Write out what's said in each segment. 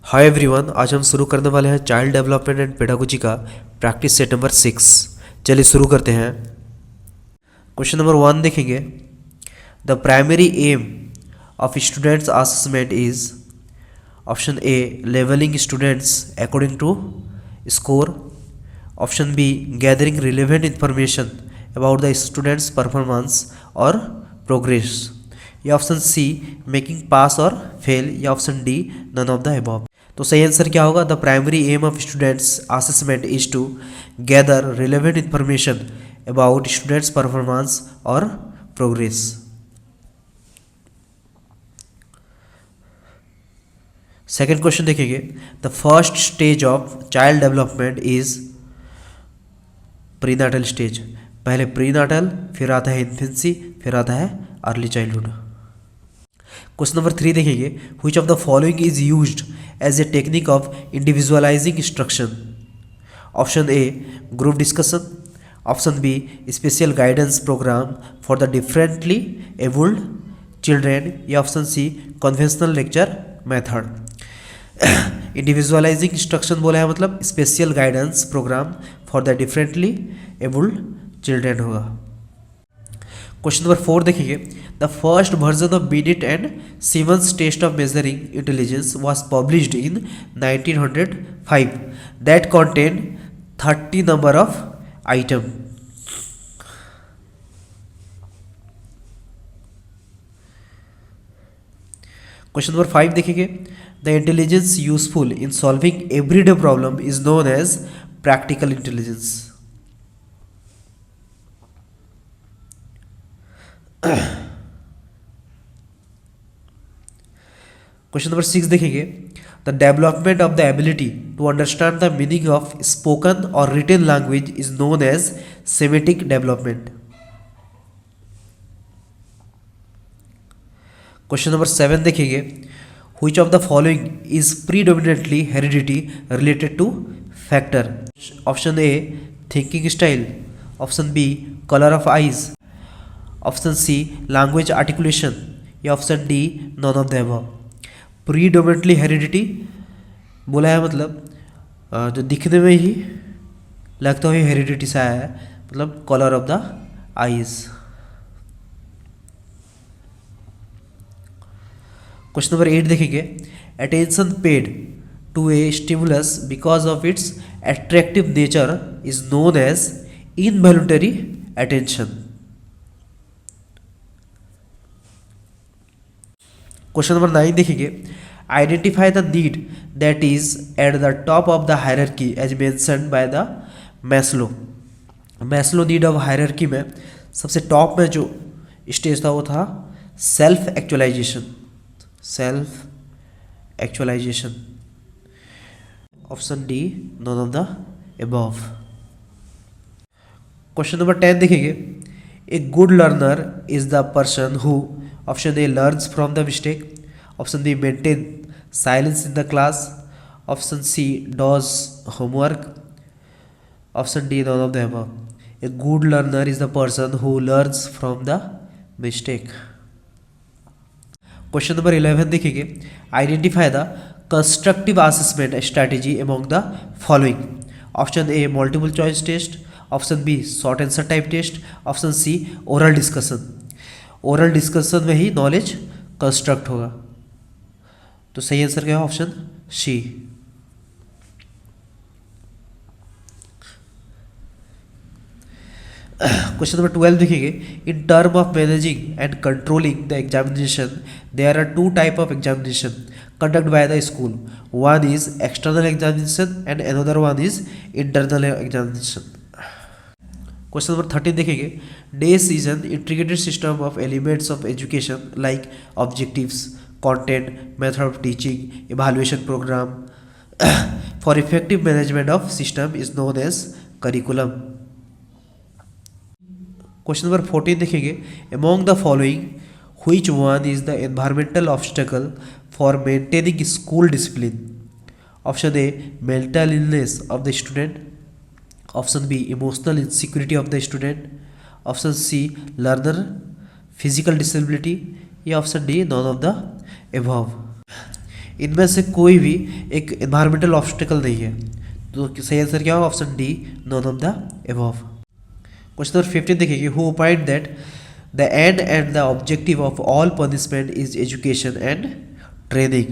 Hi everyone, आज हम शुरू करने वाले हैं चाइल्ड डेवलपमेंट एंड पेडागोजी का प्रैक्टिस सेट नंबर 6। चलिए शुरू करते हैं। क्वेश्चन नंबर 1 देखेंगे। The primary aim of students assessment is option A levelling students according to score, option B gathering relevant information about the students performance और progress, या option C making pass और fail, या option D none of the above. तो सही answer क्या होगा? The primary aim of students assessment is to gather relevant information about students performance और progress. Second question देखेंगे। The first stage of child development is prenatal stage. पहले prenatal, फिर आता है इन्फेंसी, फिर आता है अर्ली चाइल्डहुड। क्वेश्चन नंबर 3 देखेंगे। Which of the following is used as a technique of individualising instruction? Option A group discussion, option B special guidance programme for the differently abled children, या option C conventional lecture method. Individualising instruction बोला है मतलब special guidance programme for the differently abled children होगा। Question number 4 देखेंगे। The first version of Binet and Simons test of measuring intelligence was published in 1905 that contained 30 number of item। Question number 5 देखेंगे। The intelligence useful in solving everyday problem is known as practical intelligence. Question number 6 देखेंगे। The development of the ability to understand the meaning of spoken और written language is known as semantic development. Question number 7 देखेंगे। Which of the following is predominantly heredity related to factor? Option A thinking style, option B colour of eyes, option C language articulation, या option D none of the above. Predominantly heredity बोला है मतलब जो दिखने में ही लगता है heredity से आया है, मतलब colour of the eyes. Question number 8 देखेंगे। Attention paid to a stimulus because of its attractive nature is known as involuntary attention. Question number 9 देखेंगे। Identify the need that is at the top of the hierarchy as mentioned by the Maslow. Maslow need of hierarchy में सबसे top में जो stage था वो था self actualisation. Self actualisation, option D none of the above. Question number 10 देखेंगे। A good learner is the person who, option A learns from the mistake, option B maintain silence in the class, option C does homework, option D none of the above. A good learner is the person who learns from the mistake. Question number 11 देखेंगे। Identify the constructive assessment strategy among the following? Option A multiple choice test, option B short answer type test, option C oral discussion. Oral discussion में ही knowledge construct होगा, तो सही answer क्या है? Option C. Question number 12 देखेंगे। In term of managing and controlling the examination there are two type of examination conduct by the school. One is external examination and another one is internal examination. Question number 13 देखेंगे। This is an integrated system of elements of education like objectives, content, method of teaching, evaluation programme for effective management of system is known as curriculum. Question number 14 देखेंगे। Among the following which one is the environmental obstacle for maintaining school discipline? Option A mental illness of the student, option B emotional insecurity of the student, option C learner physical disability, या option D none of the above। इनमें से कोई भी एक environmental obstacle नहीं है। तो सही आंसर क्या होगा? Option D, none of the above. Question number 15 देखिए, who opined that the end and the objective of all punishment is education and training,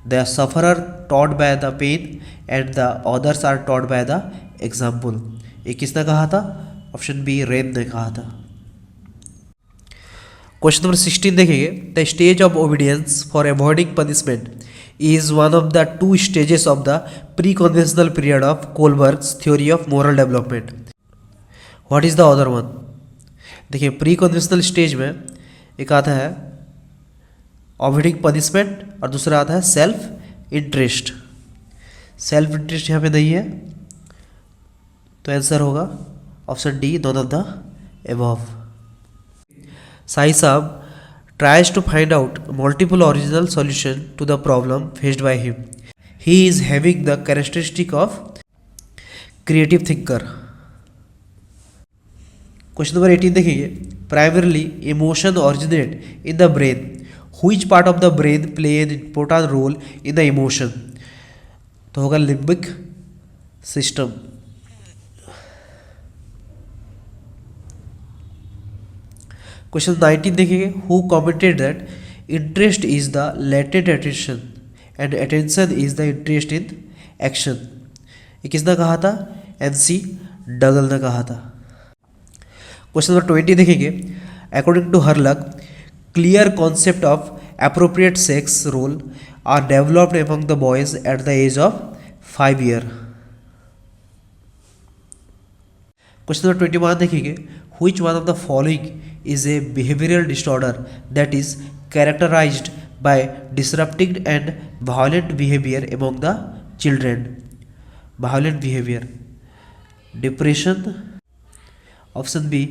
the sufferer taught by the pain and the others are taught by the example. ये किसने कहा था? Option B, rain ने कहा था। Question number 16 देखेंगे, the stage of obedience for avoiding punishment is one of the two stages of the pre-conventional period of Kohlberg's theory of moral development. What is the other one? देखिए, pre conventional stage में एक आता है avoiding punishment और दूसरा आता है self interest. Self interest यहाँ पे नहीं है, तो आंसर होगा option D, none of the above. Sai साहब tries to find out multiple original solution to the problem faced by him. He is having the characteristic of creative thinker. Question number 18 देखेंगे, primarily emotion originate in the brain. Which part of the brain play an important role in the emotion? तो होगा limbic system. Question 19 देखेंगे, who commented that interest is the latent attention and attention is the interest in action. ये किसने कहा था? MC डगल ने कहा था। क्वेश्चन नंबर 20 देखेंगे, according to Hurlock clear concept of appropriate sex role are developed among the boys at the age of 5 year. Question number 21 देखेंगे, which one of the following is a behavioral disorder that is characterized by disruptive and violent behavior among the children? Violent behavior, depression, option B,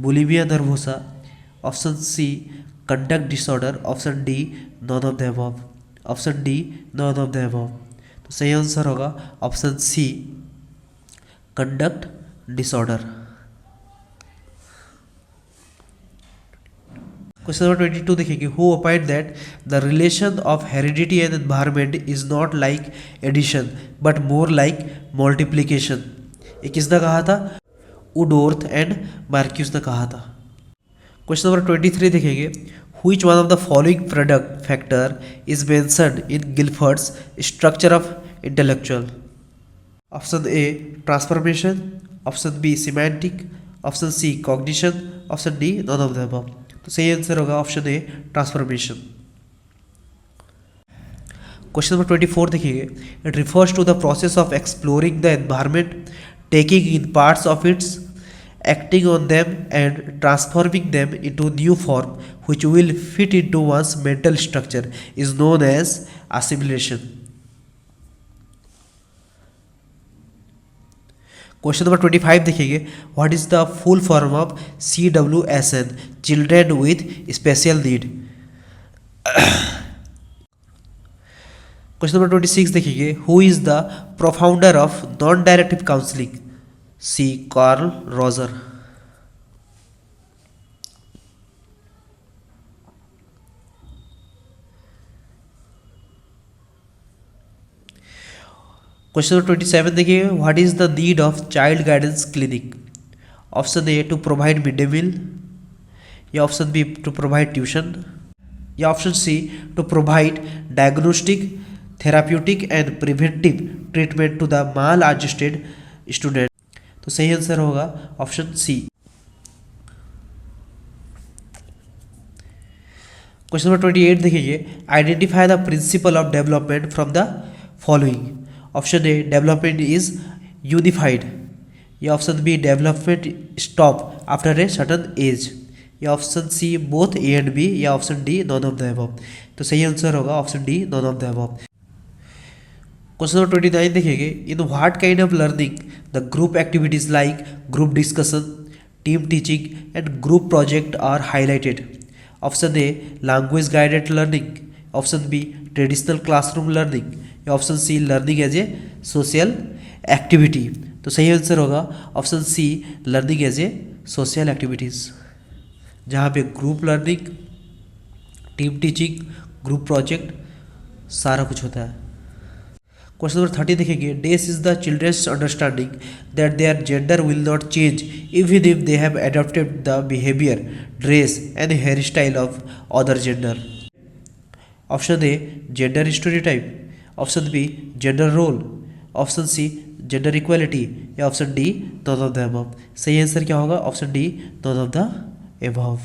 bulimia nervosa, option C, conduct disorder, option D, none of the above। Option D, none of the above। तो सही answer होगा option C, conduct disorder. Question number 22 देखेंगे, who opined that the relation of heredity and environment is not like addition but more like multiplication. ये किसने कहा था? Woodworth and Marcus ने कहा था। क्वेश्चन नंबर 23 देखेंगे, which one of the following product factor is mentioned in Guilford's structure of intellectual? Option A, transformation, option B, semantic, option C, cognition, option D, none of the above. तो सही answer होगा option A, transformation. Question number 24 देखिए, it refers to the process of exploring the environment, taking in parts of its, acting on them and transforming them into new form which will fit into one's mental structure is known as assimilation. Question number 25 देखिए, what is the full form of CWSN, children with special need? Question number 26 देखिए, who is the profounder of non-directive counseling? C, Carl Roger. Question number 27 देखिए, what is the need of child guidance clinic? Option A, to provide mid day meal, या option B, to provide tuition, या option C, to provide diagnostic, therapeutic and preventive treatment to the maladjusted student. तो सही answer होगा option सी। Question number 28 देखिए, identify the principle of development from the following. Option A, development is unified, या option B, development stop after a certain age, या option C, both A and B, या option D, none of the above. तो सही answer होगा option D, none of the above. Question number 29 देखेंगे, in what kind of learning the group activities like group discussion, team teaching and group project are highlighted? Option A, language guided learning, option B, traditional classroom learning, या option C, learning as a social activity. तो सही answer होगा option C, learning as a social activities, जहाँ पे group learning, team teaching, group project सारा कुछ होता है। क्वेश्चन नंबर 30 देखेंगे, this is the children's understanding that their gender will not change even if they have adopted the behaviour, dress and hair style of other gender. Option A gender stereotype, option B gender role, option C gender equality या option D none of the above. सही answer क्या होगा? Option D none of the above.